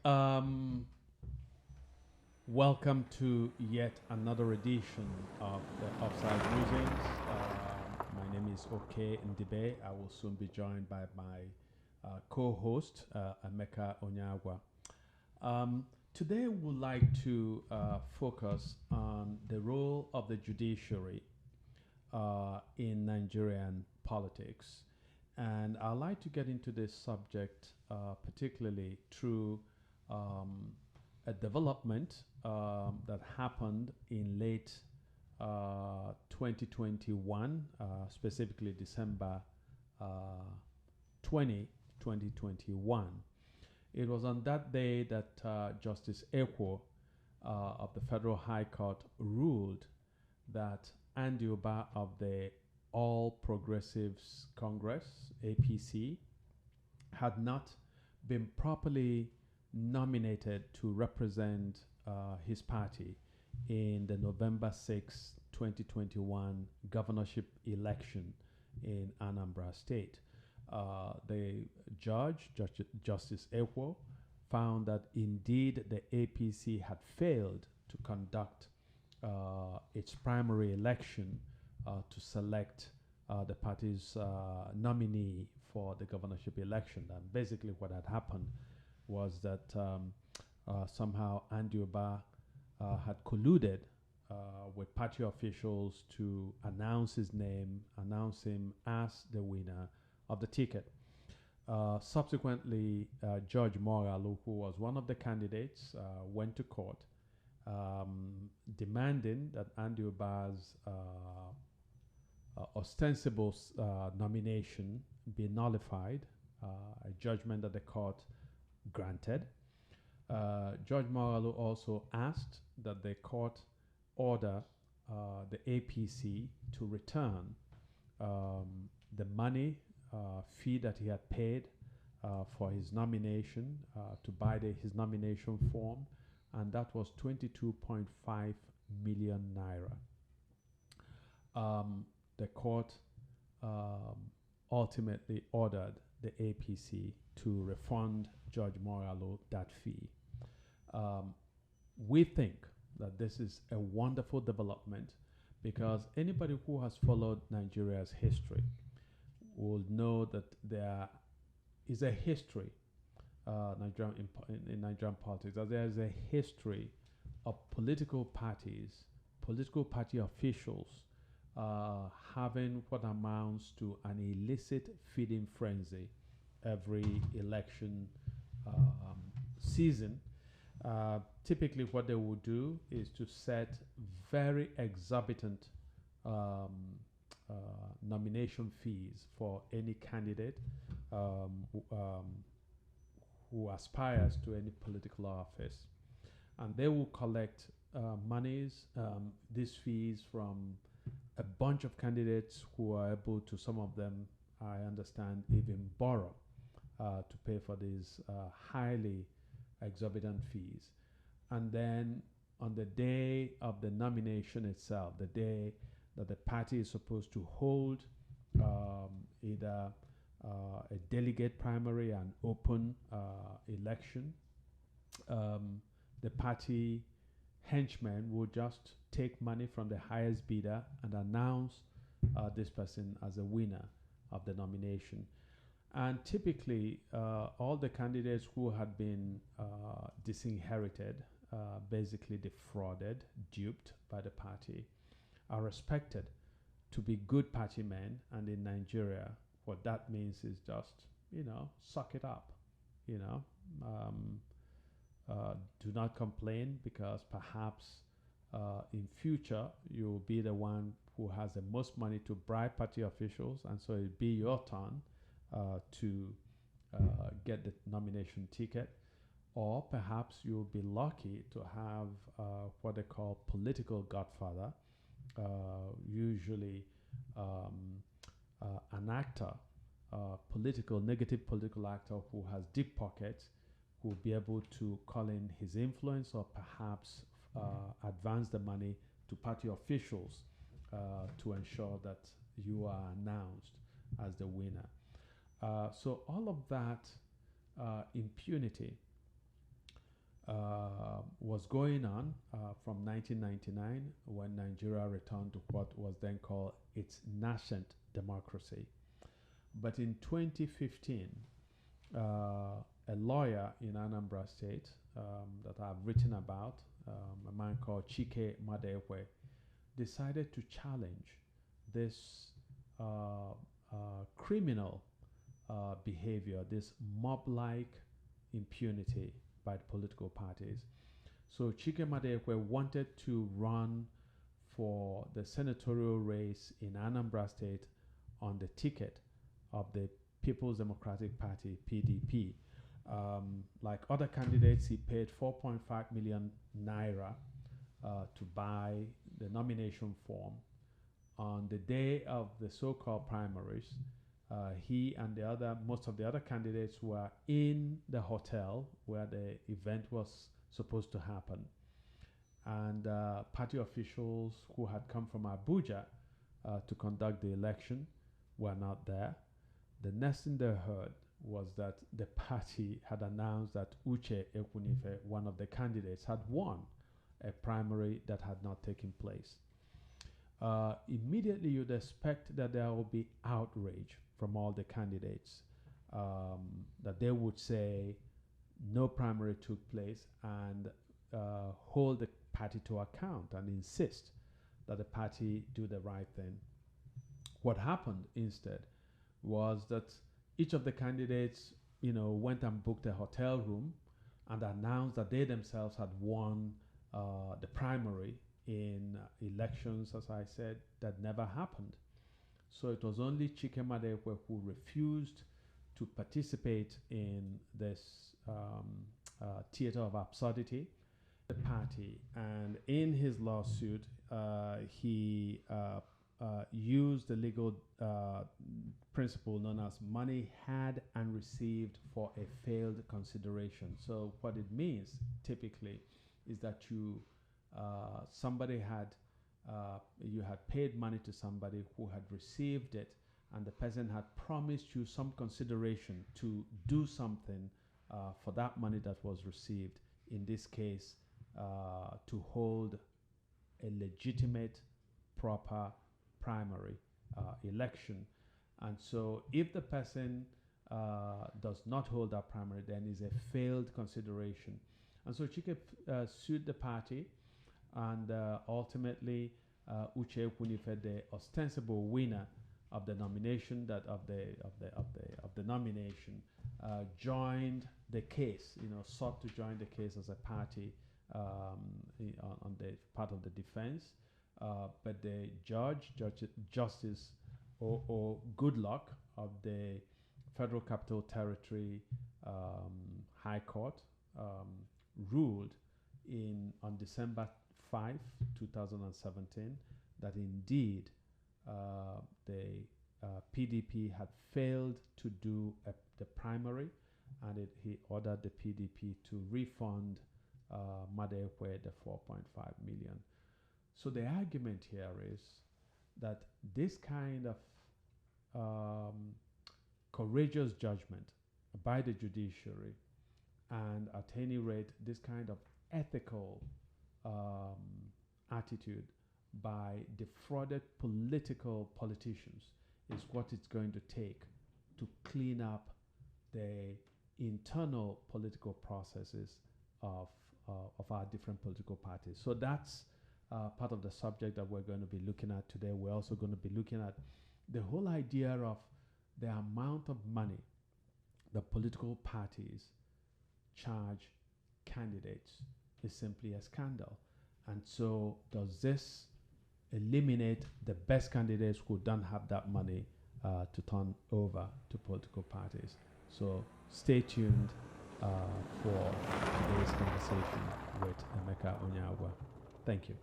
Um, Welcome to yet another edition of the Offside Musings. My name is Oke Ndibe. I will soon be joined by my co-host, Emeka Onyagwa. Today, we'd like to focus on the role of the judiciary in Nigerian politics. And I'd like to get into this subject particularly through um, a development that happened in late 2021, specifically December uh, 20, 2021. It was on that day that Justice Ekwo of the Federal High Court ruled that Andy Uba of the All Progressives Congress, APC, had not been properly nominated to represent his party in the November 6, 2021 governorship election in Anambra State. The Justice Ekwo, found that indeed the APC had failed to conduct its primary election to select the party's nominee for the governorship election. And basically, what had happened was that somehow Andy Uba had colluded with party officials to announce his name, announce him as the winner of the ticket. Subsequently, Judge Moralu, who was one of the candidates, went to court demanding that Andy Uba's ostensible nomination be nullified, a judgment that the court granted. Judge Moralu also asked that the court order the APC to return the money fee that he had paid for his nomination, to buy his nomination form, and that was 22.5 million naira. The court ultimately ordered the APC to refund Judge Moralu that fee. We think that this is a wonderful development because anybody who has followed Nigeria's history will know that there is a history in Nigerian politics, that there is a history of political parties, political party officials having what amounts to an illicit feeding frenzy every election season. Typically, what they will do is to set very exorbitant nomination fees for any candidate who aspires to any political office. And they will collect these fees from a bunch of candidates who are able to, some of them, I understand, even borrow to pay for these highly exorbitant fees. And then on the day of the nomination itself, the day that the party is supposed to hold either a delegate primary and open election, the party henchmen will just take money from the highest bidder and announce this person as a winner of the nomination. And typically, all the candidates who had been disinherited, basically defrauded, duped by the party, are respected to be good party men. And in Nigeria, what that means is just, suck it up, do not complain, because perhaps in future you'll be the one who has the most money to bribe party officials, and so it'll be your turn to get the nomination ticket. Or perhaps you'll be lucky to have what they call political godfather, usually an actor, negative political actor who has deep pockets, who will be able to call in his influence or perhaps advance the money to party officials to ensure that you are announced as the winner. So all of that impunity was going on from 1999 when Nigeria returned to what was then called its nascent democracy. But in 2015, a lawyer in Anambra State that I've written about, a man called Chike Madekwe, decided to challenge this criminal behavior, this mob-like impunity by the political parties. So Chike Madekwe wanted to run for the senatorial race in Anambra State on the ticket of the People's Democratic Party, PDP. Like other candidates, he paid 4.5 million naira to buy the nomination form. On the day of the so-called primaries, he and most of the other candidates were in the hotel where the event was supposed to happen. And party officials who had come from Abuja to conduct the election were not there. The next thing they heard was that the party had announced that Uche Ekwunife, one of the candidates, had won a primary that had not taken place. Immediately you'd expect that there will be outrage from all the candidates, that they would say no primary took place and hold the party to account and insist that the party do the right thing. What happened instead was that each of the candidates, went and booked a hotel room and announced that they themselves had won the primary in elections, as I said, that never happened. So it was only Chike Madekwe who refused to participate in this theater of absurdity, the party. And in his lawsuit, he used the legal principle known as money had and received for a failed consideration. So what it means typically is that you had paid money to somebody who had received it, and the person had promised you some consideration to do something for that money that was received, in this case to hold a legitimate, proper primary election. And so if the person does not hold that primary, then is a failed consideration. And so Chike sued the party, and ultimately Uche Ekwunife, the ostensible winner of the nomination, joined the case, sought to join the case as a party on the part of the defense. But the Justice O. Goodluck of the Federal Capital Territory High Court ruled on December 5, 2017, that indeed the PDP had failed to do the primary, and he ordered the PDP to refund Madekwe the 4.5 million. So the argument here is that this kind of courageous judgment by the judiciary, and at any rate this kind of ethical attitude by defrauded politicians, is what it's going to take to clean up the internal political processes of our different political parties. So that's part of the subject that we're going to be looking at today. We're also going to be looking at the whole idea of the amount of money the political parties charge candidates is simply a scandal. And so does this eliminate the best candidates who don't have that money to turn over to political parties? So stay tuned for today's conversation with Emeka Onyeagwa. Thank you.